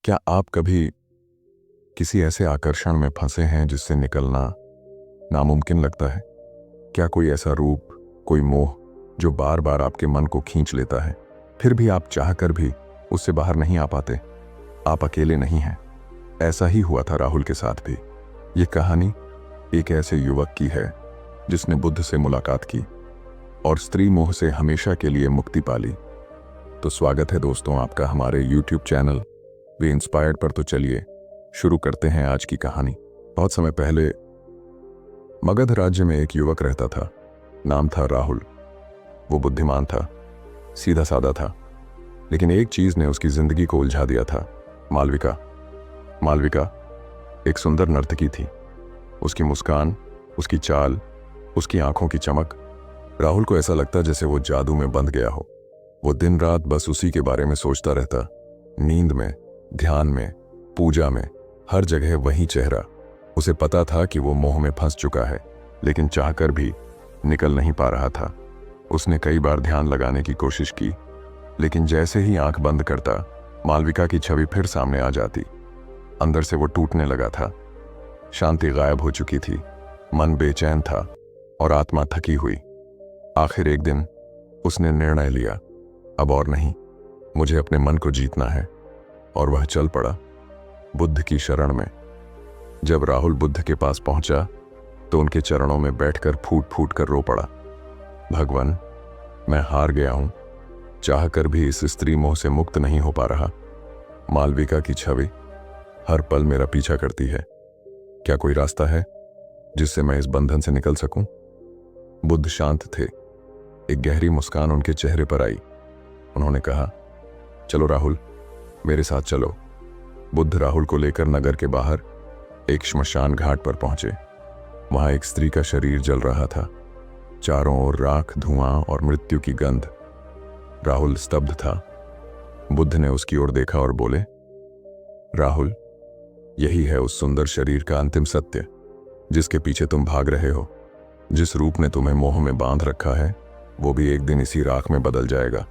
क्या आप कभी किसी ऐसे आकर्षण में फंसे हैं जिससे निकलना नामुमकिन लगता है? क्या कोई ऐसा रूप, कोई मोह जो बार बार आपके मन को खींच लेता है, फिर भी आप चाहकर भी उससे बाहर नहीं आ पाते? आप अकेले नहीं हैं। ऐसा ही हुआ था राहुल के साथ भी। ये कहानी एक ऐसे युवक की है जिसने बुद्ध से मुलाकात की और स्त्री मोह से हमेशा के लिए मुक्ति पाली। तो स्वागत है दोस्तों आपका हमारे YouTube चैनल वे इंस्पायर्ड पर। तो चलिए शुरू करते हैं आज की कहानी। बहुत समय पहले मगध राज्य में एक युवक रहता था। नाम था राहुल। वो बुद्धिमान था, सीधा साधा था, लेकिन एक चीज ने उसकी जिंदगी को उलझा दिया था। मालविका एक सुंदर नर्तकी थी। उसकी मुस्कान, उसकी चाल, उसकी आंखों की चमक, राहुल को ऐसा लगता जैसे वो जादू में बंध गया हो। वो दिन रात बस उसी के बारे में सोचता रहता। नींद में, ध्यान में, पूजा में, हर जगह वही चेहरा। उसे पता था कि वो मोह में फंस चुका है, लेकिन चाहकर भी निकल नहीं पा रहा था। उसने कई बार ध्यान लगाने की कोशिश की, लेकिन जैसे ही आंख बंद करता, मालविका की छवि फिर सामने आ जाती। अंदर से वो टूटने लगा था। शांति गायब हो चुकी थी, मन बेचैन था और आत्मा थकी हुई। आखिर एक दिन उसने निर्णय लिया, अब और नहीं, मुझे अपने मन को जीतना है। और वह चल पड़ा बुद्ध की शरण में। जब राहुल बुद्ध के पास पहुंचा तो उनके चरणों में बैठकर फूट फूट कर रो पड़ा। भगवान, मैं हार गया हूं, चाहकर भी इस स्त्री मोह से मुक्त नहीं हो पा रहा। मालविका की छवि हर पल मेरा पीछा करती है। क्या कोई रास्ता है जिससे मैं इस बंधन से निकल सकूं? बुद्ध शांत थे। एक गहरी मुस्कान उनके चेहरे पर आई। उन्होंने कहा, चलो राहुल, मेरे साथ चलो। बुद्ध राहुल को लेकर नगर के बाहर एक श्मशान घाट पर पहुंचे। वहां एक स्त्री का शरीर जल रहा था। चारों ओर राख, धुआं और मृत्यु की गंध। राहुल स्तब्ध था। बुद्ध ने उसकी ओर देखा और बोले, राहुल, यही है उस सुंदर शरीर का अंतिम सत्य जिसके पीछे तुम भाग रहे हो। जिस रूप ने तुम्हें मोह में बांध रखा है, वो भी एक दिन इसी राख में बदल जाएगा।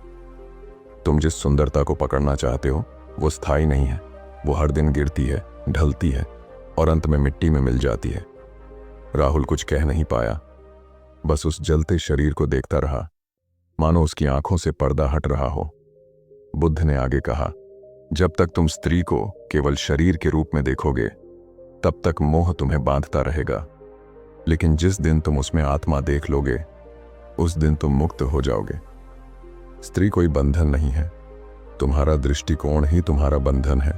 तुम जिस सुंदरता को पकड़ना चाहते हो वो स्थायी नहीं है। वो हर दिन गिरती है, ढलती है और अंत में मिट्टी में मिल जाती है। राहुल कुछ कह नहीं पाया, बस उस जलते शरीर को देखता रहा, मानो उसकी आंखों से पर्दा हट रहा हो। बुद्ध ने आगे कहा, जब तक तुम स्त्री को केवल शरीर के रूप में देखोगे, तब तक मोह तुम्हें बांधता रहेगा। लेकिन जिस दिन तुम उसमें आत्मा देख लोगे, उस दिन तुम मुक्त हो जाओगे। स्त्री कोई बंधन नहीं है, तुम्हारा दृष्टिकोण ही तुम्हारा बंधन है।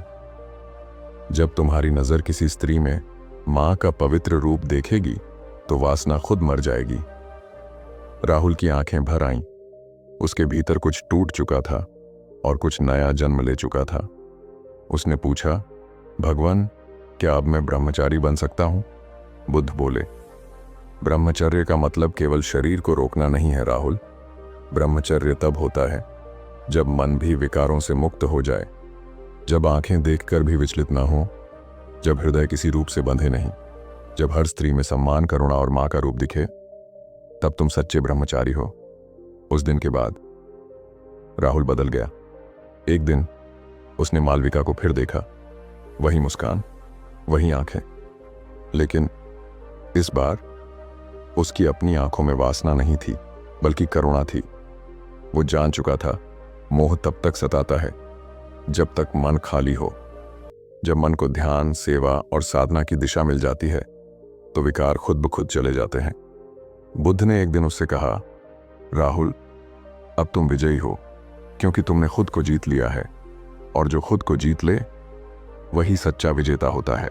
जब तुम्हारी नजर किसी स्त्री में मां का पवित्र रूप देखेगी, तो वासना खुद मर जाएगी। राहुल की आंखें भर आईं। उसके भीतर कुछ टूट चुका था और कुछ नया जन्म ले चुका था। उसने पूछा, भगवान, क्या अब मैं ब्रह्मचारी बन सकता हूं? बुद्ध बोले, ब्रह्मचर्य का मतलब केवल शरीर को रोकना नहीं है राहुल। ब्रह्मचर्य तब होता है जब मन भी विकारों से मुक्त हो जाए, जब आंखें देखकर भी विचलित ना हो, जब हृदय किसी रूप से बंधे नहीं, जब हर स्त्री में सम्मान, करुणा और मां का रूप दिखे, तब तुम सच्चे ब्रह्मचारी हो। उस दिन के बाद राहुल बदल गया। एक दिन उसने मालविका को फिर देखा। वही मुस्कान, वही आंखें, लेकिन इस बार उसकी अपनी आंखों में वासना नहीं थी, बल्कि करुणा थी। वो जान चुका था, मोह तब तक सताता है जब तक मन खाली हो। जब मन को ध्यान, सेवा और साधना की दिशा मिल जाती है, तो विकार खुद ब खुद चले जाते हैं। बुद्ध ने एक दिन उससे कहा, राहुल, अब तुम विजयी हो, क्योंकि तुमने खुद को जीत लिया है, और जो खुद को जीत ले, वही सच्चा विजेता होता है।